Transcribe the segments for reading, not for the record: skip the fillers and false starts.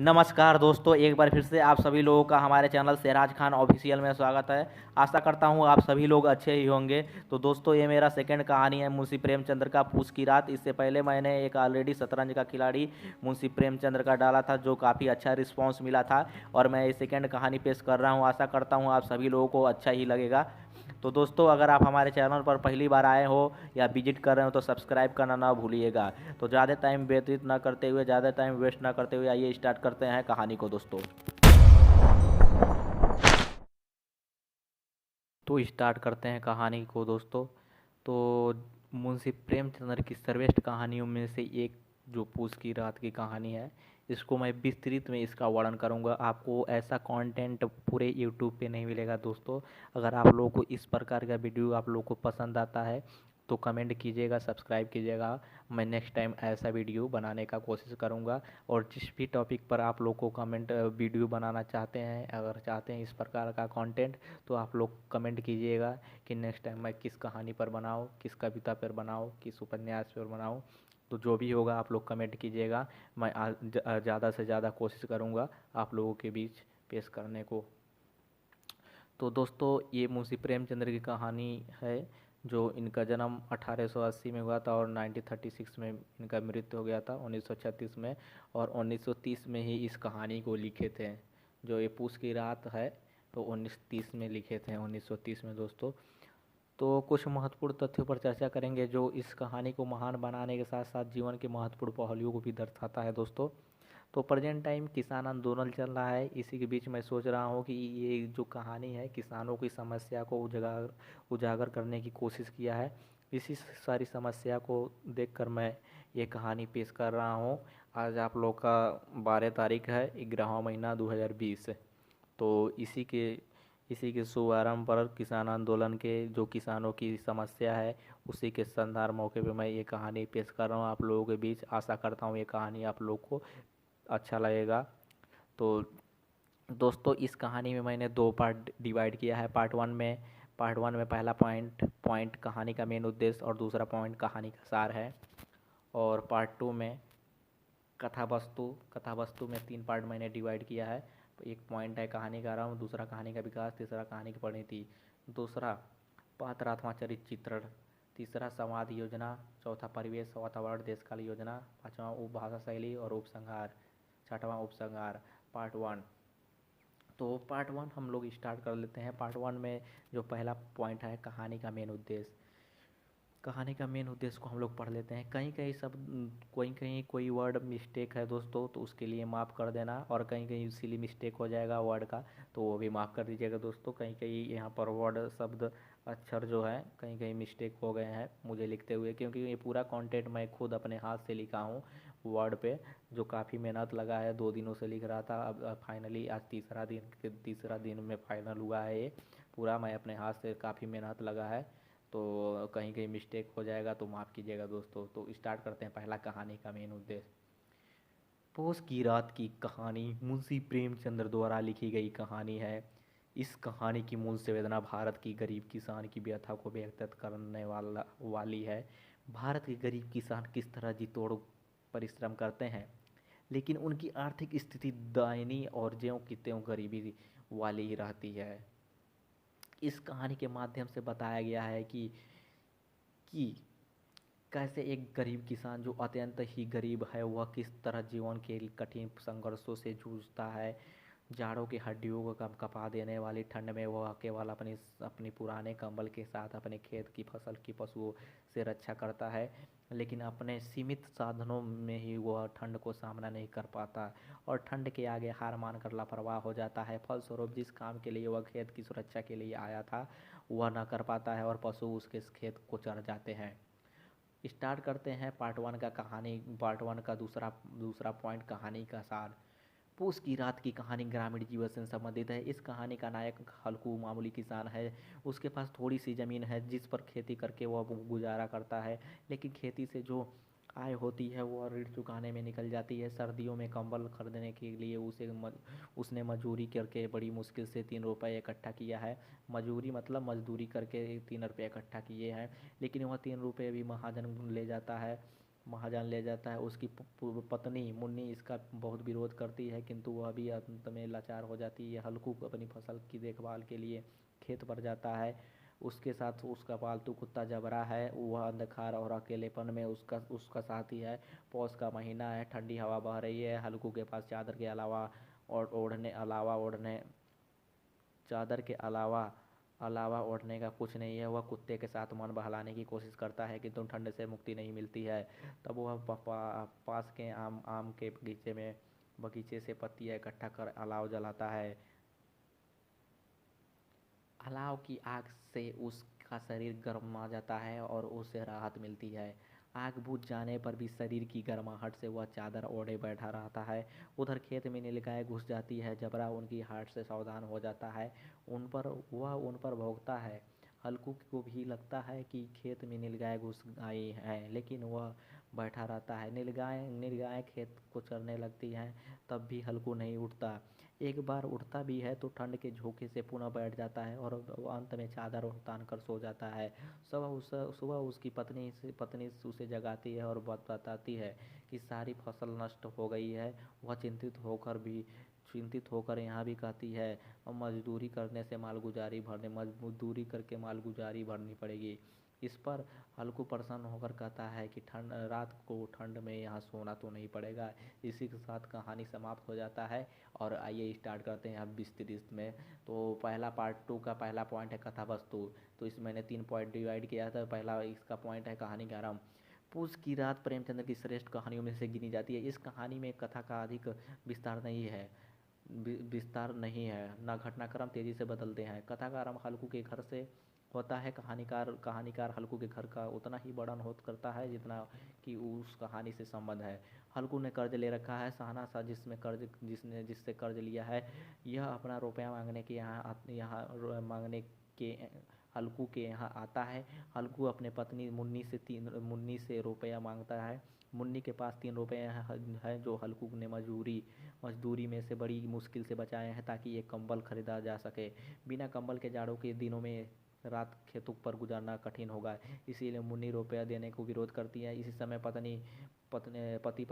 नमस्कार दोस्तों, एक बार फिर से आप सभी लोगों का हमारे चैनल सिराज खान ऑफिशियल में स्वागत है। आशा करता हूँ आप सभी लोग अच्छे ही होंगे। तो दोस्तों, ये मेरा सेकंड कहानी है मुंशी प्रेमचंद्र का पूस की रात। इससे पहले मैंने एक ऑलरेडी शतरंज का खिलाड़ी मुंशी प्रेमचंद्र का डाला था, जो काफ़ी अच्छा रिस्पॉन्स मिला था, और मैं ये सेकंड कहानी पेश कर रहा हूँ। आशा करता हूँ आप सभी लोगों को अच्छा ही लगेगा। तो दोस्तों, अगर आप हमारे चैनल पर पहली बार आए हो या विजिट कर रहे हो तो सब्सक्राइब करना ना भूलिएगा। तो ज़्यादा टाइम व्यतीत ना करते हुए, ज़्यादा टाइम वेस्ट ना करते हुए, आइए स्टार्ट करते हैं कहानी को दोस्तों। तो स्टार्ट करते हैं कहानी को दोस्तों। तो मुंशी प्रेमचंद्र की सर्वश्रेष्ठ कहानियों में से एक जो पूस की रात की कहानी है, इसको मैं विस्तृत में इसका वर्णन करूंगा। आपको ऐसा कंटेंट पूरे यूट्यूब पे नहीं मिलेगा दोस्तों। अगर आप लोगों को इस प्रकार का वीडियो आप लोगों को पसंद आता है तो कमेंट कीजिएगा, सब्सक्राइब कीजिएगा। मैं नेक्स्ट टाइम ऐसा वीडियो बनाने का कोशिश करूंगा। और जिस भी टॉपिक पर आप लोग को कमेंट वीडियो बनाना चाहते हैं, अगर चाहते हैं इस प्रकार का कंटेंट, तो आप लोग कमेंट कीजिएगा कि नेक्स्ट टाइम मैं किस कहानी पर बनाऊँ, किस कविता पर बनाऊँ, किस उपन्यास पर बनाऊँ। तो जो भी होगा आप लोग कमेंट कीजिएगा। मैं ज़्यादा से ज़्यादा कोशिश करूँगा आप लोगों के बीच पेश करने को। तो दोस्तों, ये मुंशी प्रेमचंद्र की कहानी है। जो इनका जन्म 1880 में हुआ था और 1936 में इनका मृत्यु हो गया था, 1936 में। और 1930 में ही इस कहानी को लिखे थे। जो ये पूस की रात है तो 1930 में लिखे थे, 1930 में दोस्तों। तो कुछ महत्वपूर्ण तथ्यों पर चर्चा करेंगे जो इस कहानी को महान बनाने के साथ साथ जीवन के महत्वपूर्ण पहलुओं को भी दर्शाता है दोस्तों। तो प्रेजेंट टाइम किसान आंदोलन चल रहा है। इसी के बीच मैं सोच रहा हूँ कि ये जो कहानी है किसानों की समस्या को उजागर उजागर करने की कोशिश किया है। इसी सारी समस्या को देखकर मैं ये कहानी पेश कर रहा हूँ। आज आप लोग का 12 तारीख है, 11वां महीना 2020। तो इसी के शुभारंभ पर किसान आंदोलन के जो किसानों की समस्या है, उसी के संदर्भ मौके पे मैं ये कहानी पेश कर रहा हूँ आप लोगों के बीच। आशा करता हूँ ये कहानी आप लोग को अच्छा लगेगा। तो दोस्तों, इस कहानी में मैंने दो पार्ट डिवाइड किया है। पार्ट वन में पहला पॉइंट पॉइंट कहानी का मेन उद्देश्य और दूसरा पॉइंट कहानी का सार है। और पार्ट टू में कथा वस्तु में 3 पार्ट मैंने डिवाइड किया है। एक पॉइंट है कहानी का आरंभ, दूसरा कहानी का विकास, तीसरा कहानी की परिणति, दूसरा पात्रात्मक चरित्र चित्रण, तीसरा संवाद योजना, चौथा परिवेश वातावरण देशकाल योजना, पांचवा उपभाषा शैली और उपसंहार, छठवां उपसंहार। Part one. तो पार्ट वन हम लोग स्टार्ट कर लेते हैं। पार्ट वन में जो पहला पॉइंट है कहानी का मेन उद्देश्य। कहानी का मेन उद्देश्य को हम लोग पढ़ लेते हैं। कहीं कहीं सब कोई कहीं कोई वर्ड मिस्टेक है दोस्तों, तो उसके लिए माफ़ कर देना। और कहीं कहीं सिली मिस्टेक हो जाएगा वर्ड का, तो वो भी माफ़ कर दीजिएगा दोस्तों। कहीं कहीं यहाँ पर वर्ड शब्द अक्षर जो है कहीं कहीं मिस्टेक हो गए हैं मुझे लिखते हुए, क्योंकि ये पूरा कंटेंट मैं खुद अपने हाथ से लिखा हूँ वर्ड पे, जो काफ़ी मेहनत लगा है। 2 दिनों से लिख रहा था, अब फाइनली आज तीसरा दिन में फाइनल हुआ है ये पूरा। मैं अपने हाथ से काफ़ी मेहनत लगा है, तो कहीं कहीं मिस्टेक हो जाएगा तो माफ़ कीजिएगा दोस्तों। तो स्टार्ट करते हैं पहला कहानी का मेन उद्देश्य। पोस की रात की कहानी मुंशी प्रेमचंद्र द्वारा लिखी गई कहानी है। इस कहानी की मूल संवेदना भारत की गरीब किसान की व्यथा को व्यक्त करने वाली है। भारत के गरीब किसान किस तरह जी तोड़ परिश्रम करते हैं, लेकिन उनकी आर्थिक स्थिति दयनीय और ज्यों की त्यों गरीबी वाली ही रहती है। इस कहानी के माध्यम से बताया गया है कि कैसे एक गरीब किसान जो अत्यंत ही गरीब है, वह किस तरह जीवन के कठिन संघर्षों से जूझता है। जाड़ों की हड्डियों को कपा देने वाली ठंड में वह केवल अपनी अपनी पुराने कंबल के साथ अपने खेत की फसल की पशुओं से रक्षा करता है, लेकिन अपने सीमित साधनों में ही वह ठंड को सामना नहीं कर पाता और ठंड के आगे हार मानकर लापरवाह हो जाता है। फलस्वरूप जिस काम के लिए वह खेत की सुरक्षा के लिए आया था, वह न कर पाता है और पशु उसके खेत को चर जाते हैं। स्टार्ट करते हैं पार्ट वन का दूसरा दूसरा पॉइंट कहानी का सार। पूस की रात की कहानी ग्रामीण जीवन से संबंधित है। इस कहानी का नायक हल्कू मामूली किसान है। उसके पास थोड़ी सी ज़मीन है जिस पर खेती करके वह गुजारा करता है, लेकिन खेती से जो आय होती है वो ऋण चुकाने में निकल जाती है। सर्दियों में कंबल खरीदने के लिए उसने मजदूरी करके बड़ी मुश्किल से 3 रुपये इकट्ठा किया है। मजदूरी करके 3 रुपये इकट्ठा किए हैं, लेकिन वह 3 रुपये भी महाजन ले जाता है। महाजन ले जाता है। उसकी पत्नी मुन्नी इसका बहुत विरोध करती है, किंतु वह भी अंत में लाचार हो जाती है। हल्कू अपनी फसल की देखभाल के लिए खेत पर जाता है। उसके साथ उसका पालतू कुत्ता जबरा है। वह अंधकार और अकेलेपन में उसका उसका साथी है। पौष का महीना है, ठंडी हवा बह रही है। हल्कू के पास चादर के अलावा और ओढ़ने चादर के अलावा ओढ़ने का कुछ नहीं है। वह कुत्ते के साथ मन बहलाने की कोशिश करता है, किंतु ठंड से मुक्ति नहीं मिलती है। तब वह पास के आम के बगीचे से पत्तियाँ इकट्ठा कर अलाव जलाता है। अलाव की आग से उसका शरीर गर्मा जाता है और उसे राहत मिलती है। आग बुझ जाने पर भी शरीर की गर्माहट से वह चादर ओढ़े बैठा रहता है। उधर खेत में नीलगाय घुस जाती है। जबरा उनकी हाट से सावधान हो जाता है। उन पर भौंकता है। हल्कू को भी लगता है कि खेत में नीलगाय घुस आई है, लेकिन वह बैठा रहता है। नीलगाय खेत को चरने लगती हैं, तब भी हल्कू नहीं उठता। एक बार उठता भी है तो ठंड के झोंके से पुनः बैठ जाता है और अंत में चादर तान कर सो जाता है। सुबह उसकी पत्नी उसे जगाती है और बताती है कि सारी फसल नष्ट हो गई है। वह चिंतित होकर यहाँ भी कहती है, अब मजदूरी करके मालगुजारी भरनी पड़ेगी। इस पर हल्कू प्रसन्न होकर कहता है कि रात को ठंड में यहाँ सोना तो नहीं पड़ेगा। इसी के साथ कहानी समाप्त हो जाता है। और आइए स्टार्ट करते हैं अब विस्तृत में। तो पहला पार्ट 2 का पहला पॉइंट है कथा वस्तु। तो इसमें मैंने 3 पॉइंट डिवाइड किया था। पहला इसका पॉइंट है कहानी का आरंभ। पूस की रात प्रेमचंद्र की श्रेष्ठ कहानियों में से गिनी जाती है। इस कहानी में कथा का अधिक विस्तार नहीं है, न घटनाक्रम तेजी से बदलते हैं। कथा का आरंभ हल्कू के घर से होता है। कहानीकार हल्कू के घर का उतना ही वर्णन करता है जितना कि उस कहानी से संबंध है। हल्कू ने कर्ज ले रखा है। शहनासा जिससे कर्ज लिया है, यह अपना रुपया मांगने के हल्कू के यहाँ आता है। हल्कू अपने पत्नी मुन्नी से रुपया मांगता है। मुन्नी के पास 3 रुपये हैं जो हल्कू ने मजदूरी में से बड़ी मुश्किल से बचाए हैं ताकि एक कंबल खरीदा जा सके। बिना कंबल के जाड़ों के दिनों में रात खेतों पर गुजारना कठिन होगा, इसीलिए मुन्नी रुपया देने को विरोध करती है। इसी समय पति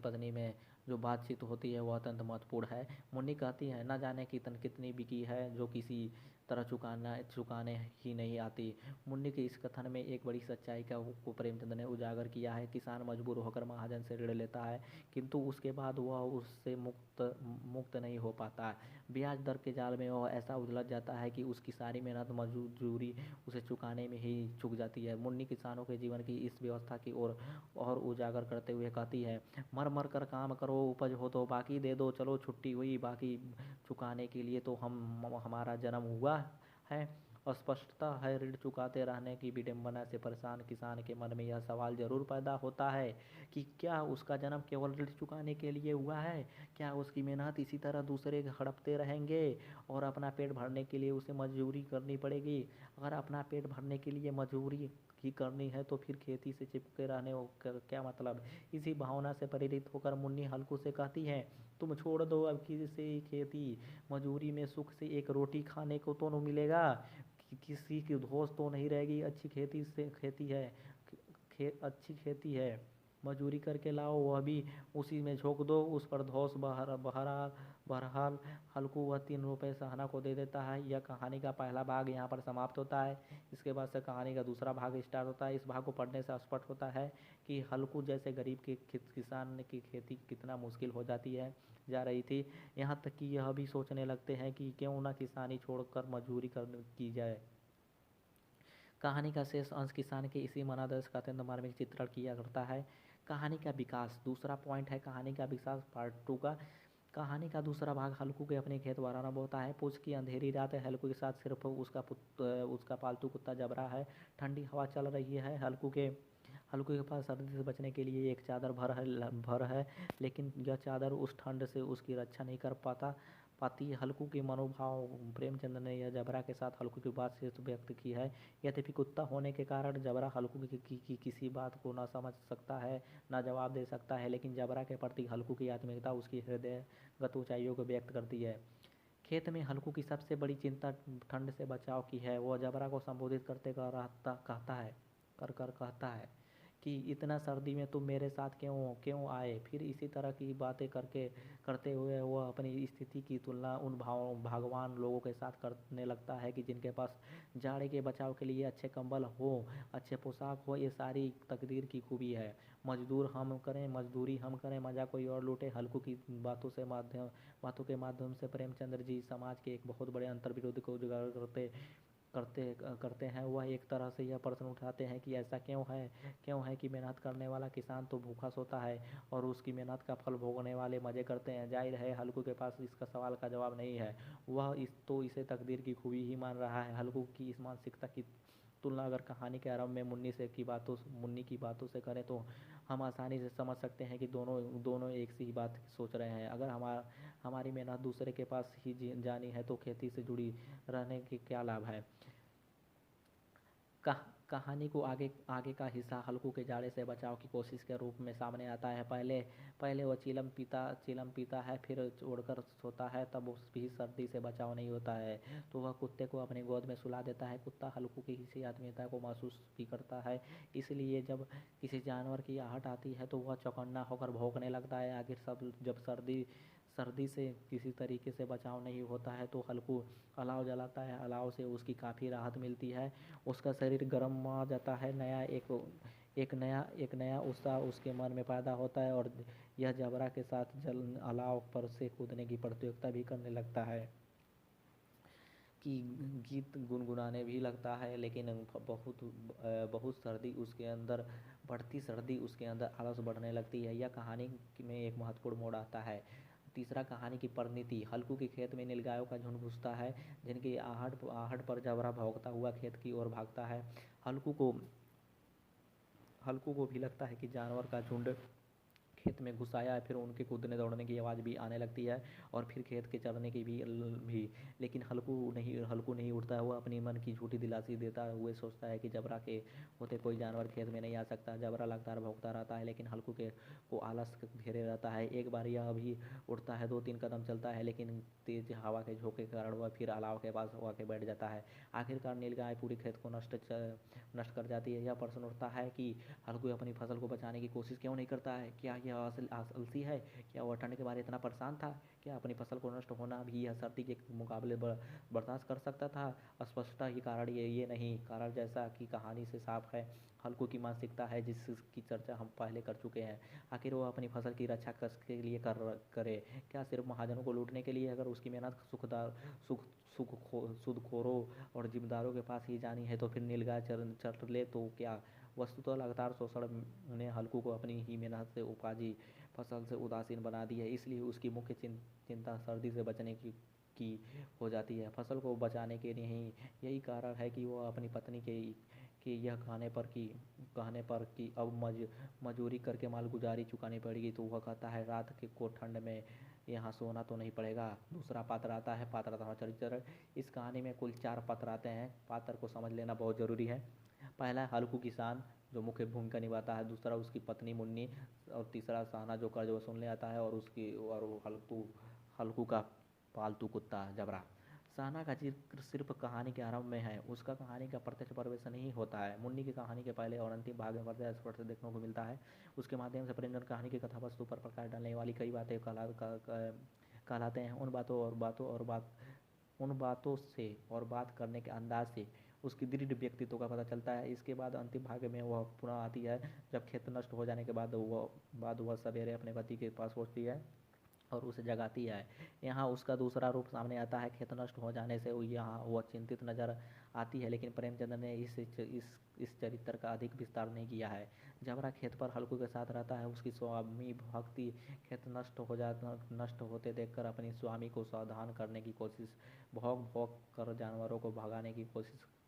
पत्नी में जो बातचीत होती है वह अत्यंत महत्वपूर्ण है। मुन्नी कहती है, न जाने कितनी बिकी है जो किसी तरह चुकाने ही नहीं आती। मुन्नी के इस कथन में एक बड़ी सच्चाई को प्रेमचंद ने उजागर किया है। किसान मजबूर होकर महाजन से ऋण लेता है, किंतु उसके बाद वह उससे मुक्त नहीं हो पाता। ब्याज दर के जाल में वह ऐसा उलझ जाता है कि उसकी सारी मेहनत मजदूरी उसे चुकाने में ही चूक जाती है। मुन्नी किसानों के जीवन की इस व्यवस्था की ओर और उजागर करते हुए कहती है, मर मर कर काम करो, उपज हो तो बाकी दे दो। चलो छुट्टी हुई, बाकी चुकाने के लिए तो हमारा जन्म हुआ है। अस्पष्टता है। ऋण चुकाते रहने की विडंबना से परेशान किसान के मन में यह सवाल जरूर पैदा होता है कि क्या उसका जन्म केवल ऋण चुकाने के लिए हुआ है? क्या उसकी मेहनत इसी तरह दूसरे हड़पते रहेंगे और अपना पेट भरने के लिए उसे मजदूरी करनी पड़ेगी? अगर अपना पेट भरने के लिए मजदूरी ही करनी है तो फिर खेती से चिपके रहने का क्या मतलब? इसी भावना से प्रेरित होकर मुन्नी हल्कू से कहती है, तुम छोड़ दो अब किसी खेती मजदूरी में सुख से एक रोटी खाने को तो नहीं मिलेगा, किसी की धौंस तो नहीं रहेगी। अच्छी खेती है, मजदूरी करके लाओ, वह भी उसी में झोंक दो। उस पर धौंस बहरहाल हल्कू वह 3 रुपये सहना को दे देता है। यह कहानी का पहला भाग यहाँ पर समाप्त होता है। इसके बाद से कहानी का दूसरा भाग स्टार्ट होता है। इस भाग को पढ़ने से स्पष्ट होता है कि हल्कू जैसे गरीब के किसान की खेती कितना मुश्किल हो जा रही थी। यहाँ तक कि यह भी सोचने लगते हैं कि क्यों ना किसानी छोड़कर मजदूरी की जाए। कहानी का शेष अंश किसान के इसी मनादर्श का अत्यंत मार्मिक चित्रण किया करता है। कहानी का विकास दूसरा पॉइंट है कहानी का विकास पार्ट 2 का। कहानी का दूसरा भाग हल्कू के अपने खेत पर आरंभ होता है। पूछ की अंधेरी रात है। हल्कू के साथ सिर्फ उसका पालतू कुत्ता जबरा है। ठंडी हवा चल रही है। हल्कू के पास सर्दी से बचने के लिए एक चादर भर है, लेकिन यह चादर उस ठंड से उसकी रक्षा नहीं कर पाती। हल्कू के मनोभाव प्रेमचंद ने यह जबरा के साथ हल्कू की बात से व्यक्त की है। यद्यपि कुत्ता होने के कारण जबरा हल्कू की किसी बात को न समझ सकता है, न जवाब दे सकता है, लेकिन जबरा के प्रति हल्कू की आत्मीयता उसकी हृदयगत ऊंचाइयों को व्यक्त करती है। खेत में हल्कू की सबसे बड़ी चिंता ठंड से बचाव की है। वह जबरा को संबोधित करते कहता है कि इतना सर्दी में तुम मेरे साथ क्यों क्यों आए। फिर इसी तरह की बातें करते हुए वह अपनी स्थिति की तुलना उन भागवान लोगों के साथ करने लगता है कि जिनके पास जाड़े के बचाव के लिए अच्छे कंबल हो, अच्छे पोशाक हो। ये सारी तकदीर की खूबी है। मजदूरी हम करें, मज़ा कोई और लूटे। हल्कू की बातों के माध्यम से प्रेमचंद्र जी समाज के एक बहुत बड़े अंतर्विरोध को उजागर करते करते हैं। वह एक तरह से यह प्रश्न उठाते हैं कि ऐसा क्यों है कि मेहनत करने वाला किसान तो भूखा सोता है और उसकी मेहनत का फल भोगने वाले मज़े करते हैं। जाहिर है हल्कू के पास इसका सवाल का जवाब नहीं है। वह इसे तकदीर की खूबी ही मान रहा है। हल्कू की इस मानसिकता की तुलना अगर कहानी के आरंभ में मुन्नी की बातों से करें तो हम आसानी से समझ सकते हैं कि दोनों दोनों एक सी ही बात सोच रहे हैं। अगर हमारी मेहनत दूसरे के पास ही जानी है तो खेती से जुड़ी रहने के क्या लाभ है। कह कहानी को आगे का हिस्सा हल्कू के जाड़े से बचाव की कोशिश के रूप में सामने आता है। पहले वह चिलम पीता है, फिर ओढ़कर सोता है, तब उस भी सर्दी से बचाव नहीं होता है तो वह कुत्ते को अपनी गोद में सुला देता है। कुत्ता हल्कू की इसी आत्मीयता को महसूस भी करता है, इसलिए जब किसी जानवर की आहट आती है तो वह चौकन्ना होकर भौंकने लगता है। आखिर सब जब सर्दी से किसी तरीके से बचाव नहीं होता है तो हल्कू अलाव जलाता है। अलाव से उसकी काफ़ी राहत मिलती है, उसका शरीर गर्म आ जाता है। एक नया उत्साह उसके मन में पैदा होता है और यह जबरा के साथ अलाव पर से कूदने की प्रतियोगिता भी करने लगता है, कि गीत गुनगुनाने भी लगता है। लेकिन बढ़ती सर्दी उसके अंदर आलस बढ़ने लगती है। यह कहानी में एक महत्वपूर्ण मोड़ आता है। तीसरा, कहानी की परिणति। हल्कू के खेत में नीलगायों का झुंड घुसता है, जिनकी आहट पर जबरा भौंकता हुआ खेत की ओर भागता है। हल्कू को भी लगता है कि जानवर का झुंड खेत में घुस आया है। फिर उनके कूदने दौड़ने की आवाज़ भी आने लगती है और फिर खेत के चरने की भी। लेकिन हल्कू नहीं उठता है। वह अपनी मन की झूठी दिलासी देता हुए सोचता है कि जबरा के होते कोई जानवर खेत में नहीं आ सकता। जबरा लगातार भौंकता रहता है, लेकिन हल्कू को आलस घेरे रहता है। एक बार यह भी उठता है, 2-3 कदम चलता है, लेकिन तेज हवा के झोंके के कारण वह फिर अलाव के पास आके बैठ जाता है। आखिरकार नीलगाय पूरी खेत को नष्ट कर जाती है। यह प्रश्न उठता है कि हल्कू अपनी फसल को बचाने की कोशिश क्यों नहीं करता है। क्या यह आलसी है? क्या वह ठंड के बारे इतना परेशान था? क्या अपनी फसल को नष्ट होना भी यह सर्दी के मुकाबले बर्दाश्त कर सकता था? स्पष्टतः ही कारण ये नहीं। कारण जैसा कि कहानी से साफ है, हल्कू की मानसिकता है, जिसकी चर्चा हम पहले कर चुके हैं। आखिर वो अपनी फसल की रक्षा किसके लिए करे? क्या सिर्फ महाजनों को लूटने के लिए? अगर उसकी मेहनत सूदखोरों और जिम्मेदारों के पास ही जानी है तो फिर नीलगाय चर ले तो क्या? वस्तुतः लगातार शोषण ने हल्कू को अपनी ही मेहनत से उपजी फसल से उदासीन बना दी है, इसलिए उसकी मुख्य चिंता सर्दी से बचने की हो जाती है, फसल को बचाने के नहीं। यही कारण है कि वह अपनी पत्नी के यह कहने पर कि अब मजूरी करके मालगुजारी चुकानी पड़ेगी तो वह कहता है रात के को ठंड में यहाँ सोना तो नहीं पड़ेगा। दूसरा पात्र आता है, पात्रता चरित्र। इस कहानी में कुल 4 पात्र आते हैं। पात्र को समझ लेना बहुत ज़रूरी है। पहला है हल्कू किसान, जो मुख्य भूमिका निभाता है। दूसरा उसकी पत्नी मुन्नी और तीसरा शाना, जो कर्ज वसूलने आता है और वो हल्कू का पालतू कुत्ता जबरा। शाना का जिक्र सिर्फ कहानी के आरंभ में है, उसका कहानी का प्रत्यक्ष प्रवेश नहीं होता है। मुन्नी की कहानी के पहले और अंतिम भाग में पर्याप्त स्पष्ट से देखने को मिलता है। उसके माध्यम से प्रेमचंद कहानी की कथावस्तु पर प्रकाश डालने वाली कई बातें कहलाते हैं। उन बातों से और बात करने के अंदाज से उसकी दृढ़ व्यक्तित्व का पता चलता है। इसके बाद अंतिम भाग में वह पुनः आती है, जब खेत नष्ट हो जाने के बाद वह सवेरे अपने पति के पास पहुंचती है और उसे जगाती है। यहाँ उसका दूसरा रूप सामने आता है। खेत नष्ट हो जाने से यहाँ वह चिंतित नजर आती है, लेकिन प्रेमचंद ने इस चरित्र का अधिक विस्तार नहीं किया है। जबरा खेत पर हल्कू के साथ रहता है। उसकी स्वामी भक्ति खेत नष्ट होते देखकर अपनी स्वामी को सावधान करने की कोशिश, भौंक कर जानवरों को भगाने की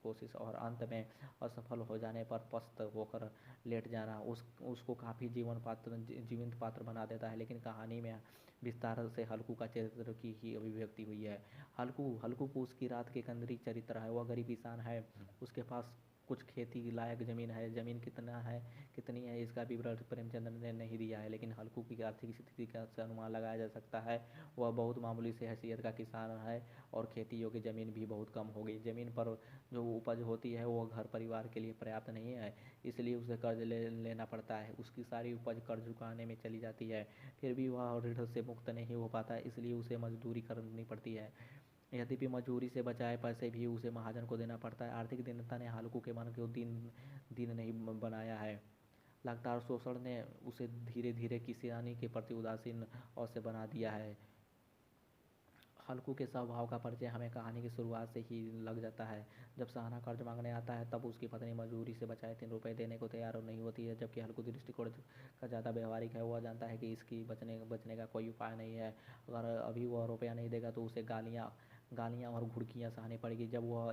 कोशिश और अंत में असफल हो जाने पर पस्त होकर लेट जाना उसको काफ़ी जीवंत पात्र बना देता है। लेकिन कहानी में विस्तार से हल्कू का चरित्र की ही अभिव्यक्ति हुई है। हल्कू को उसकी रात के केंद्रीय चरित्र है। वह गरीब किसान है, उसके पास कुछ खेती लायक ज़मीन है, ज़मीन कितनी है इसका विवरण प्रेमचंद ने नहीं दिया है, लेकिन हल्कू की आर्थिक स्थिति का से अनुमान लगाया जा सकता है। वह बहुत मामूली से हैसियत का किसान है और खेती योग्य ज़मीन भी बहुत कम होगी। ज़मीन पर जो उपज होती है वो घर परिवार के लिए पर्याप्त नहीं है, इसलिए उसे कर्ज लेना पड़ता है। उसकी सारी उपज कर्ज चुकाने में चली जाती है, फिर भी वह ऋण से मुक्त नहीं हो पाता, इसलिए उसे मजदूरी करनी पड़ती है। यद्यपि मजदूरी से बचाए पैसे भी उसे महाजन को देना पड़ता है। आर्थिक दीनता ने हल्कू के मन को दीन नहीं बनाया है। लगातार शोषण ने उसे धीरे धीरे किसानी के प्रति उदासीन और से बना दिया है। हल्कू के स्वभाव का परिचय हमें कहानी की शुरुआत से ही लग जाता है। जब सहाना कर्ज मांगने आता है तब उसकी पत्नी मजदूरी से बचाए 3 रुपये देने को तैयार नहीं होती है, जबकि हल्कू दृष्टिकोण का ज़्यादा व्यवहारिक है। वह जानता है कि इसकी बचने का कोई उपाय नहीं है। अगर अभी वह रुपया नहीं देगा तो उसे गालियाँ और घुड़कियाँ सहनी पड़ेगी। जब वह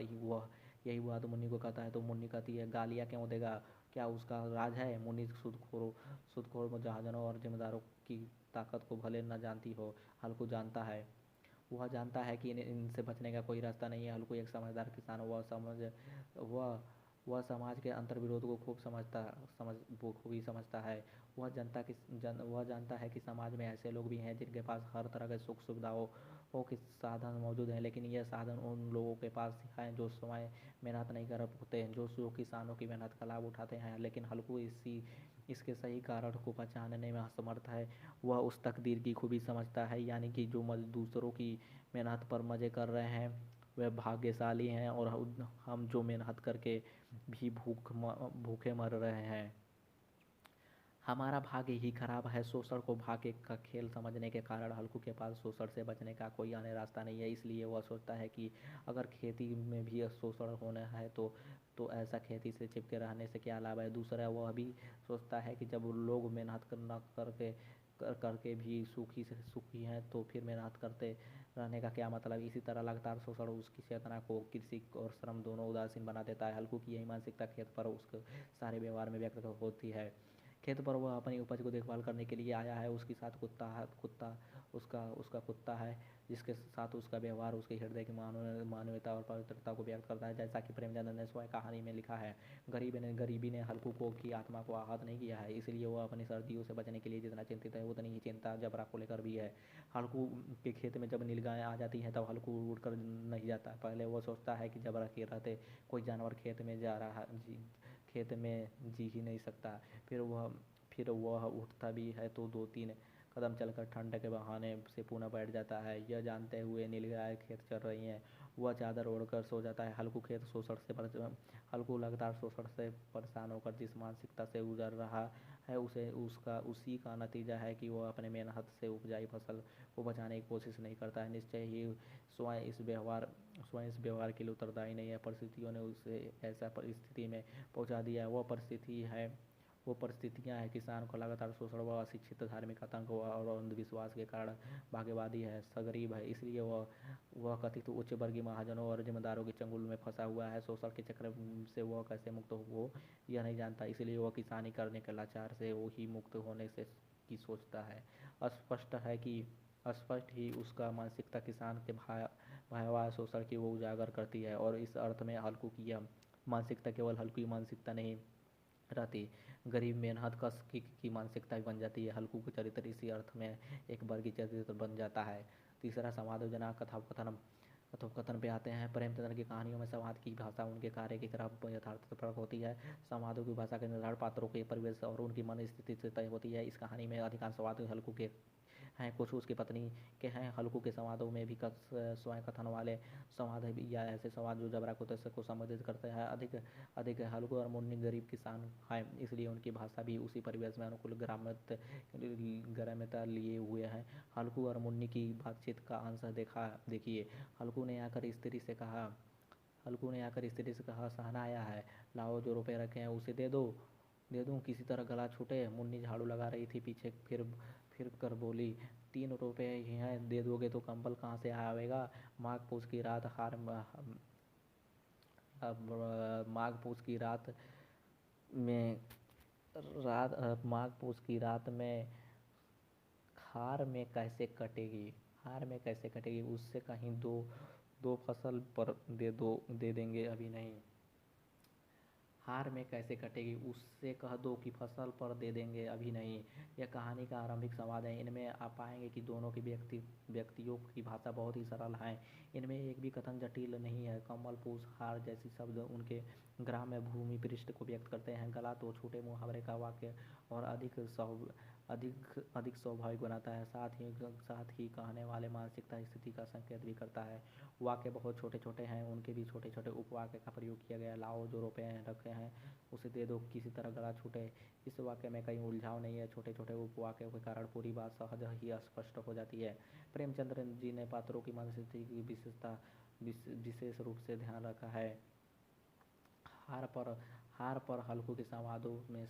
यही बात मुन्नी को कहता है तो मुन्नी कहती है, गालियाँ क्यों देगा, क्या उसका राज है? मुन्नी सूदखोर जहाजनों और जिम्मेदारों की ताकत को भले न जानती हो, हल्कू जानता है। वह जानता है कि इनसे बचने का कोई रास्ता नहीं है। हल्कू एक समझदार किसान, वह समाज के अंतर्विरोध को खूबी समझता है। वह जानता है कि समाज में ऐसे लोग भी हैं जिनके पास हर तरह के सुख सुविधाओं के साधन मौजूद हैं, लेकिन यह साधन उन लोगों के पास हैं जो स्वयं मेहनत नहीं कर पाते हैं, जो किसानों की मेहनत का लाभ उठाते हैं। लेकिन हल्कू इसके सही कारण को पहचानने में असमर्थ है। वह उस तकदीर की खूबी समझता है, यानी कि जो दूसरों की मेहनत पर मज़े कर रहे हैं वे भाग्यशाली हैं, और हम जो मेहनत करके भी भूखे मर रहे हैं। हमारा भाग्य ही खराब है। शोषण को भाग्य का खेल समझने के कारण हल्कू के पास शोषण से बचने का कोई अन्य रास्ता नहीं है। इसलिए वह सोचता है कि अगर खेती में भी शोषण होना है तो ऐसा खेती से चिपके रहने से क्या लाभ है। दूसरा, वह भी सोचता है कि जब लोग मेहनत करके भी सुखी हैं तो फिर मेहनत करते रहने का क्या मतलब। इसी तरह लगातार शोषण उसकी चेतना को कृषि और श्रम दोनों उदासीन बना देता है। हल्कू की यही मानसिकता खेत पर उसके सारे व्यवहार में व्यक्त होती है। खेत पर वह अपनी उपज को देखभाल करने के लिए आया है। उसके साथ कुत्ता उसका कुत्ता है, जिसके साथ उसका व्यवहार उसके हृदय की मानवता और पवित्रता को व्यक्त करता है। जैसा कि प्रेमचंद ने स्वयं कहानी में लिखा है, गरीबी ने हल्कू की आत्मा को आहत नहीं किया है, इसलिए वह अपनी सर्दियों से बचने के लिए जितना चिंतित है उतनी ही चिंता जबरा को लेकर भी है। हल्कू के खेत में जब नीलगायें आ जाती हैं तब हल्कू उड़कर नहीं जाता। पहले वह सोचता है कि जबरा के रहते कोई जानवर खेत में जी ही नहीं सकता। फिर वह उठता भी है तो 2-3 कदम चलकर ठंड के बहाने से पुनः बैठ जाता है। यह जानते हुए नीलगाय खेत चर रही हैं, वह चादर ओढ़कर सो जाता है। हल्कू लगातार शोषण से परेशान होकर जिस मानसिकता से गुजर रहा है उसी का नतीजा है कि वह अपने मेहनत से उपजाई फसल को बचाने की कोशिश नहीं करता है। निश्चय ही स्वयं इस व्यवहार के लिए उत्तरदायी नहीं है। परिस्थितियों ने उसे ऐसा परिस्थिति में पहुंचा दिया है। वो परिस्थितियाँ हैं किसान को लगातार शोषण व अशिक्षित धार्मिक आतंक और अंधविश्वास के कारण भाग्यवादी है, सगरीब है, इसलिए वह कथित उच्च वर्गीय महाजनों और जिम्मेदारों के चंगुल में फंसा हुआ है। शोषण के चक्र से वह कैसे मुक्त हो यह नहीं जानता, इसलिए वह किसानी करने के लाचार से वो ही मुक्त होने से की सोचता है। स्पष्ट ही उसका मानसिकता किसान के भयावह शोषण की वो उजागर करती है, और इस अर्थ में हल्कू की यह मानसिकता केवल हल्कू की मानसिकता नहीं रहती, गरीब मेहनत कश की मानसिकता भी बन जाती है। हल्कू का चरित्र इसी अर्थ में एक वर्गीय चरित्र बन जाता है। तीसरा, समालोचना कथोपकथन पे आते हैं। प्रेमचंद्र की कहानियों में संवाद की भाषा उनके कार्य की तरह यथार्थपरक होती है। संवादों की भाषा के निर्धारण पात्रों के परिवेश और उनकी मन स्थिति से तय होती है। इस कहानी में अधिकांश संवाद हल्कू के हैं, कुछ उसकी पत्नी के हैं। हल्कू के संवादों में भी स्वयं कथन वाले संवाद है या ऐसे संवाद जो जबरा को संबोधित करते हैं अधिक है। हल्कू और मुन्नी गरीब किसान हैं, इसलिए उनकी भाषा भी उसी परिवेश में अनुकूल ग्राम्यता लिए हुए हैं। हल्कू और मुन्नी की बातचीत का अंश देखिए। हल्कू ने आकर स्त्री से कहा, सहना आया है, लाओ जो रुपए रखे हैं उसे दे दूँ किसी तरह गला छूटे। मुन्नी झाड़ू लगा रही थी, पीछे फिर कर बोली, 3 रुपए ही हैं, दे दोगे तो कंबल कहाँ से आवेगा। माघ पूस की रात में हार में कैसे कटेगी। उससे कहीं 2 फसल पर दे देंगे, अभी नहीं। हार में कैसे कटेगी, उससे कह दो कि फसल पर दे देंगे अभी नहीं। यह कहानी का आरंभिक संवाद है। इनमें आप पाएंगे कि दोनों की व्यक्तियों की भाषा बहुत ही सरल है। इनमें एक भी कथन जटिल नहीं है। कमल, पूस, हार जैसी शब्द उनके ग्राम्य भूमि पृष्ठ को व्यक्त करते हैं। गला तो छोटे मुहावरे का वाक्य और अधिक स्वाभाविक बनाता है। साथ ही कहने वाले मानसिकता स्थिति का संकेत भी करता है। वाक्य बहुत छोटे छोटे हैं, उनके भी छोटे छोटे उपवाक्य का प्रयोग किया गया है। लाओ, जो रुपए रखे हैं उसे दे दो, किसी तरह गला छूटे। इस वाक्य में कहीं उलझाव नहीं है। छोटे छोटे उपवाक्यों के कारण पूरी बात सहज ही स्पष्ट हो जाती है। प्रेमचंद्र जी ने पात्रों की मनस्थिति की विशेष रूप से ध्यान रखा है। हार पर हल्कू के संवादों में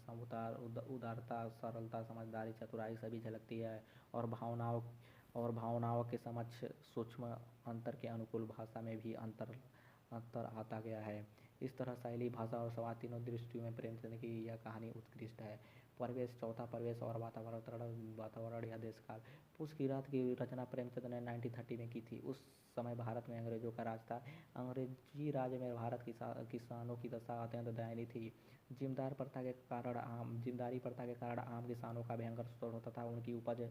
उदारता, सरलता, समझदारी, चतुराई सभी झलकती है और भावनाओं के समक्ष सूक्ष्म अंतर के अनुकूल भाषा में भी अंतर आता गया है। इस तरह शैली, भाषा और संवाद तीनों दृष्टियों में प्रेमचंद की यह कहानी उत्कृष्ट है। चौथा परिवेश और वातावरण या देशकाल। पूस की रात की रचना प्रेमचंद ने 1930 में की थी। उस समय भारत में अंग्रेजों का राज था। अंग्रेजी राज में भारत किसानों की दशा अत्यंत दयनीय थी। जिम्मेदारी प्रथा के कारण आम किसानों का भयंकर शोषण होता था। उनकी उपज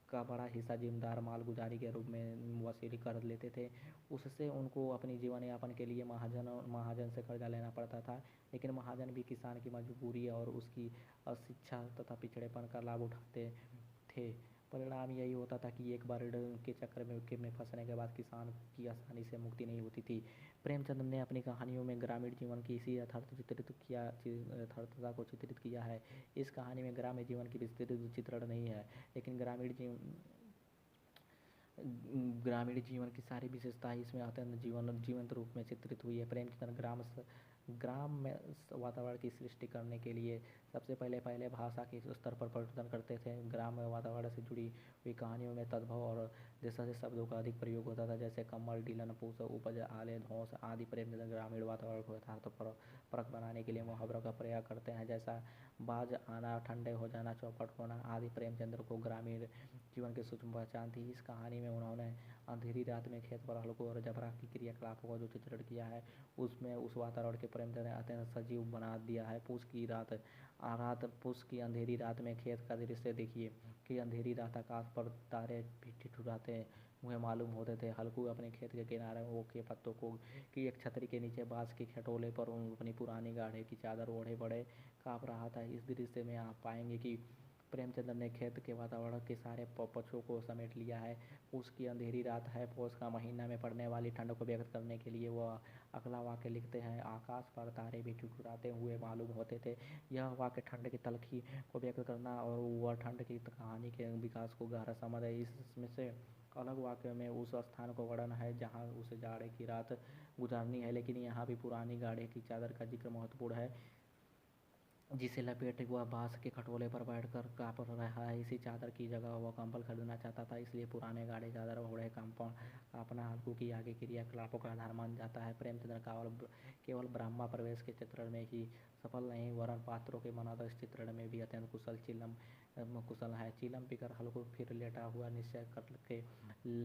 का बड़ा हिस्सा जिम्मेदार मालगुजारी के रूप में वसूली कर लेते थे। उससे उनको अपनी जीवन यापन के लिए महाजन से कर्जा लेना पड़ता था। लेकिन महाजन भी किसान की मजबूरी और उसकी अशिक्षा तथा पिछड़ेपन का लाभ उठाते थे। परिणाम यही होता था कि एक बार ऋण के चक्कर में फंसने के बाद किसान की आसानी से मुक्ति नहीं होती थी। प्रेमचंद ने अपनी कहानियों में ग्रामीण जीवन की इसी यथार्थता को चित्रित किया है। इस कहानी में ग्रामीण जीवन की विस्तृत चित्रण नहीं है, लेकिन ग्रामीण जीवन की सारी विशेषताएं इसमें अत्यंत जीवंत रूप में चित्रित हुई है। प्रेमचंद ग्राम में वातावरण की सृष्टि करने के लिए सबसे पहले भाषा के स्तर पर परिवर्तन करते थे। ग्राम में वातावरण से जुड़ी हुई कहानियों में तद्भव और जैसे शब्दों का अधिक प्रयोग होता था, जैसे कमल, डीलन, पूस, उपज, आले, धौंस आदि। प्रेमचंद ग्रामीण वातावरण को यथार्थ परख बनाने के लिए मुहावरों का प्रयोग करते हैं, जैसा बाज आना, ठंडे हो जाना, चौपट होना आदि। प्रेमचंद्र को ग्रामीण जीवन की सूक्ष्म पहचान थी। इस कहानी में उन्होंने अंधेरी रात में खेत पर हल्को और जबरा की क्रियाकलापों का जो चित्रण किया है, उसमें उस वातावरण के प्रेमचंद ने अत्यंत सजीव बना दिया है। पूस की अंधेरी रात में खेत का दृश्य देखिए कि अंधेरी रात आकाश पर तारे भी ठिठुराते हुए मालूम होते थे। हल्कू अपने खेत के किनारे ओक के पत्तों को की एक छतरी के नीचे बांस के खटोले पर अपनी पुरानी गाढ़े की चादर ओढ़े बड़े काँप रहा था। इस दृश्य में आप पाएंगे कि प्रेमचंद ने खेत के वातावरण के सारे पक्षों को समेट लिया है। पूस की अंधेरी रात है। पौष का महीना में पड़ने वाली ठंड को व्यक्त करने के लिए वह अगला वाक्य लिखते हैं, आकाश पर तारे भी ठिठुराते हुए मालूम होते थे। यह वाक्य ठंड की तलखी को व्यक्त करना और वह ठंड की कहानी के विकास को गहरा समझ है। इसमें से अलग वाक्य में उस स्थान को वर्णन है जहाँ उसे जाड़े की रात गुजारनी है, लेकिन यहाँ भी पुरानी गाढ़े की चादर का जिक्र महत्वपूर्ण है, जिसे लपेटे वह बांस के खटोले पर बैठकर काँप रहा है। इसी चादर की जगह वह कंबल खरीदना चाहता था, इसलिए पुराने गाढ़े चादर ओढ़े काँपना हल्कू की आगे क्रियाकलापों का आधार मान जाता है। प्रेमचंद्र केवल ब्राह्मण प्रवेश के चित्रण में ही सफल नहीं, वरन पात्रों के मनोदशा चित्रण में भी अत्यंत कुशल है। चिलम पीकर हल्कू फिर लेटा हुआ निश्चय करके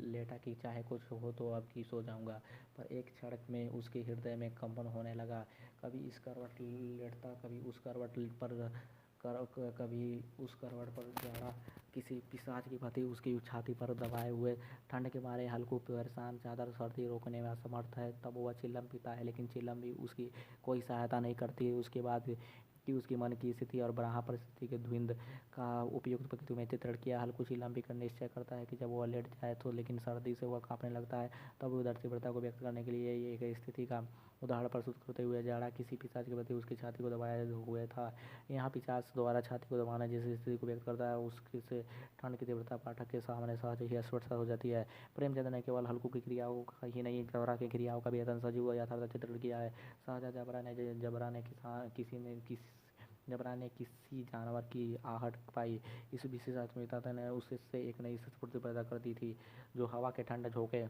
लेटा कि चाहे कुछ हो तो अब की सो जाऊंगा, पर एक क्षण में उसके हृदय में कंपन होने लगा। कभी इस करवट लेटता, कभी उस करवट पर जड़ा किसी पिशाच की पति उसकी छाती पर दबाए हुए ठंड के मारे हल्कू परेशान, चादर सर्दी रोकने में असमर्थ है। तब वह चिल्लम पीता है, लेकिन चिल्लम भी उसकी कोई सहायता नहीं करती। उसके बाद कि उसकी मन की स्थिति और ब्राह्मण परिस्थिति के द्वंद का उपयुक्त पंक्तियों में चित्रण किया। हल्कू चिल्लम पीकर निश्चय करता है कि जब वह लेट जाए तो, लेकिन सर्दी से वह कांपने लगता है। तब उधर तीव्रता को व्यक्त करने के लिए एक स्थिति का उदाहरण प्रस्तुत करते हुए, जाड़ा किसी पिशाच के प्रति उसकी छाती को दबाए हुए था। यहाँ पिशाच द्वारा छाती को दबाना जिस स्थिति को व्यक्त करता है, उससे ठंड की तीव्रता पाठक के सामने सहज ही स्पष्ट हो जाती है। प्रेमचंद ने केवल हल्कू की क्रियाओं का ही नहीं, जबरा की क्रियाओं का भी अत्यंत सजीव व यथार्थ चित्रण किया है। शाहजहाँ जबरा ने किसी जानवर की आहट पाई। इस विशेष आत्मीयता ने उससे एक नई स्फूर्ति पैदा कर दी थी, जो हवा के ठंडे झोंके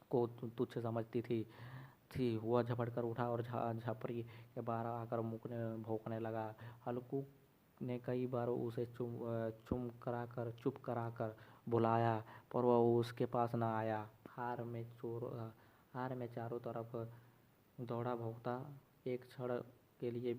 को तुच्छ समझती थी। वह झपट कर उठा और झपरी के बाहर आकर भौंकने लगा। हल्कू ने कई बार उसे चुप कराकर बुलाया, पर वह उसके पास न आया। हार में चारों तरफ दौड़ा भौंकता एक क्षण उसके लिए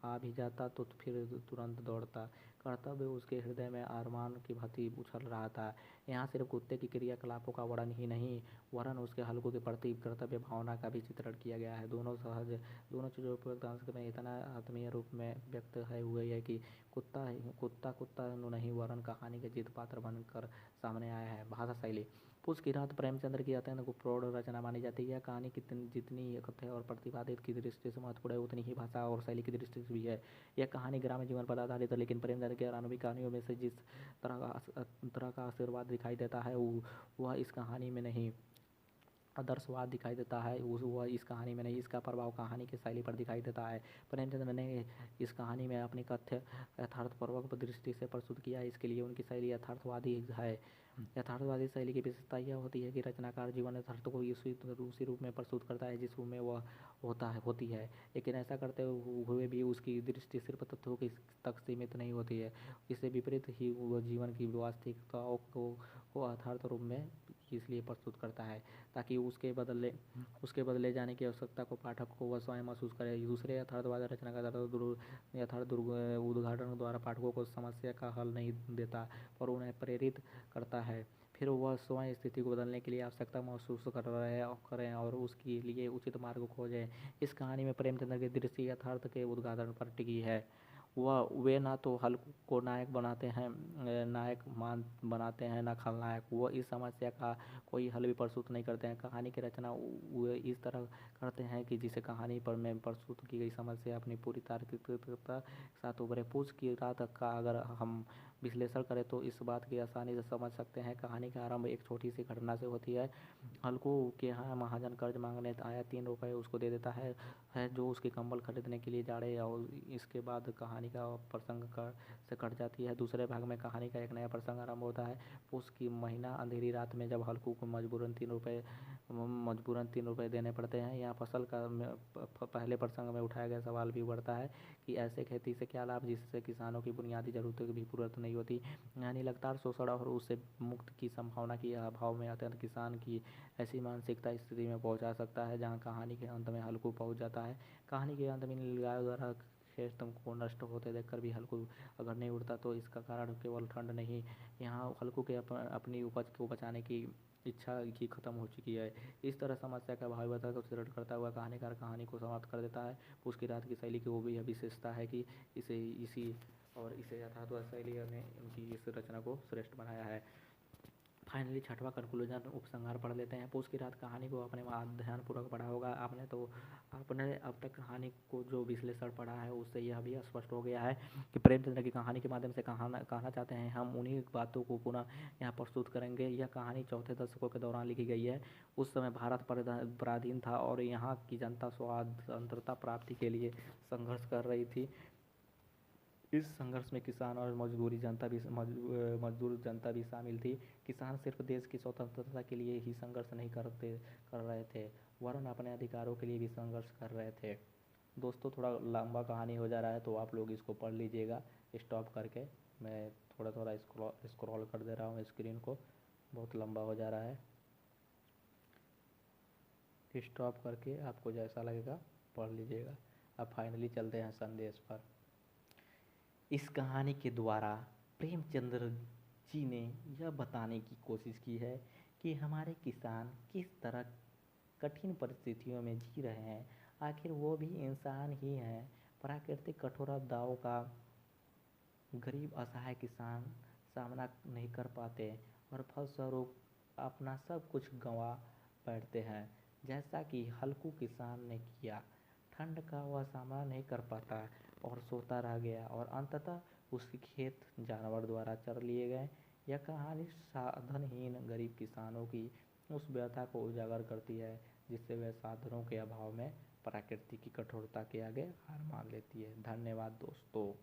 आ भी जाता तो फिर तुरंत दौड़ता। कर्तव्य उसके हृदय में आरमान की भांति उछल रहा था। यहाँ सिर्फ कुत्ते की क्रियाकलापों का वर्णन ही नहीं, वरन उसके हल्कों के प्रति कर्तव्य भावना का भी चित्रण किया गया है। दोनों चीज़ों उपयुक्त अंश में इतना आत्मीय रूप में व्यक्त है हुए है कि कुत्ता कुत्ता कुत्ता नहीं वरन कहानी के जित पात्र बनकर सामने आया है। भाषा शैली। पूस की रात प्रेमचंद्र की अत्यंत प्रौढ़ रचना मानी जाती है। यह कहानी जितनी कथ्य और प्रतिपादित की दृष्टि से महत्वपूर्ण है, उतनी ही भाषा और शैली की दृष्टि से भी है। यह कहानी ग्रामीण जीवन पर आधारित है, लेकिन प्रेमचंद्र की आरंभिक कहानियों में से जिस तरह का आशीर्वाद दिखाई देता है वह इस कहानी में नहीं, आदर्शवाद दिखाई देता है वह इस कहानी में नहीं। इसका प्रभाव कहानी की शैली पर दिखाई देता है। प्रेमचंद्र ने इस कहानी में अपनी कथ्य यथार्थपूर्वक दृष्टि से प्रस्तुत किया है, इसके लिए उनकी शैली यथार्थवादी है। यथार्थवादी शैली की विशेषता यह होती है कि रचनाकार जीवन यथार्थ को उसी रूप में प्रस्तुत करता है जिस रूप में वह होती है, लेकिन ऐसा करते हुए भी उसकी दृष्टि सिर्फ तथ्यों की तक सीमित नहीं होती है। इससे विपरीत ही वह जीवन की वास्तविकताओं को यथार्थ रूप में इसलिए प्रस्तुत करता है ताकि उसके बदले जाने की आवश्यकता को पाठक को वह स्वयं महसूस करे। दूसरे यथार्थवाद यथार्थ उद्घाटन द्वारा पाठकों को समस्या का हल नहीं देता, पर उन्हें प्रेरित करता है। फिर वह स्वयं स्थिति को बदलने के लिए आवश्यकता महसूस करें और उसके लिए उचित मार्ग खोजें। इस कहानी में प्रेमचंद्र की दृष्टि यथार्थ के उद्घाटन पर टिकी है। वे ना तो हल्कू को नायक बनाते हैं ना खलनायक। वो इस समस्या का कोई हल भी प्रस्तुत नहीं करते हैं। कहानी की रचना वे इस तरह करते हैं कि जिसे कहानी पर में प्रस्तुत की गई समस्या अपनी पूरी तार्किकता के साथ उभरे। पूस की रात का अगर हम विश्लेषण करें तो इस बात की आसानी से समझ सकते हैं। कहानी का आरंभ एक छोटी सी घटना से होती है। हल्कू के यहाँ महाजन कर्ज मांगने आया, 3 रुपये उसको दे देता है जो उसके कंबल खरीदने के लिए जाड़े, और इसके बाद कहानी का प्रसंग से कट जाती है। दूसरे भाग में कहानी का एक नया प्रसंग आरंभ होता है। पूस की महीना अंधेरी रात में जब हल्कू को मजबूरन 3 रुपये देने पड़ते हैं। यहाँ फसल का पहले प्रसंग में उठाया गया सवाल भी उभरता है कि ऐसे खेती से क्या लाभ जिससे किसानों की बुनियादी जरूरतों की भी पूर्ति नहीं होती। यानी लगातार शोषण और उससे मुक्त की संभावना के अभाव में अत्यंत किसान की ऐसी मानसिकता स्थिति में पहुंचा सकता है जहां कहानी के अंत में हल्कू पहुंच जाता है। कहानी के अंत में नीलगायों द्वारा खेत को नष्ट होते देखकर भी हल्कू अगर नहीं उड़ता तो इसका कारण केवल ठंड नहीं, यहाँ हल्कू के अपनी उपज को बचाने की इच्छा की खत्म हो चुकी है। इस तरह समस्या का भावुकता को चित्रण करता हुआ कहानीकार कहानी को समाप्त कर देता है। उसकी रात की शैली की वो भी यह विशेषता है कि इसे यथार्थवाद शैली ने उनकी इस रचना को श्रेष्ठ बनाया है। फाइनली छठवां कंक्लूजन उपसंहार पढ़ लेते हैं। पूस की रात कहानी को आपने ध्यानपूर्वक पढ़ा होगा। आपने अब तक कहानी को जो विश्लेषण पढ़ा है उससे यह भी स्पष्ट हो गया है कि प्रेमचंद्र की कहानी के माध्यम से कहना चाहते हैं। हम उन्हीं बातों को पुनः यहाँ प्रस्तुत करेंगे। यह कहानी चौथे दशकों के दौरान लिखी गई है। उस समय भारत पराधीन था और यहाँ की जनता स्वतंत्रता प्राप्ति के लिए संघर्ष कर रही थी। इस संघर्ष में किसान और मजदूर जनता भी शामिल थी। किसान सिर्फ देश की स्वतंत्रता के लिए ही संघर्ष नहीं कर रहे थे, वरन अपने अधिकारों के लिए भी संघर्ष कर रहे थे। दोस्तों, थोड़ा लंबा कहानी हो जा रहा है तो आप लोग इसको पढ़ लीजिएगा स्टॉप करके। मैं थोड़ा थोड़ा स्क्रॉल कर दे रहा हूँ स्क्रीन को, बहुत लंबा हो जा रहा है। स्टॉप करके आपको जैसा लगेगा पढ़ लीजिएगा। अब फाइनली चलते हैं संदेश पर। इस कहानी के द्वारा प्रेमचंद्र जी ने यह बताने की कोशिश की है कि हमारे किसान किस तरह कठिन परिस्थितियों में जी रहे हैं। आखिर वो भी इंसान ही हैं। प्राकृतिक कठोर आपदाओं का गरीब असहाय किसान सामना नहीं कर पाते और फलस्वरूप अपना सब कुछ गंवा बैठते हैं, जैसा कि हल्कू किसान ने किया। ठंड का वह सामना नहीं कर पाता और सोता रह गया और अंततः उसके खेत जानवर द्वारा चर लिए गए। यह कहानी साधनहीन गरीब किसानों की उस व्यथा को उजागर करती है जिससे वह साधनों के अभाव में प्रकृति की कठोरता के आगे हार मान लेती है। धन्यवाद दोस्तों।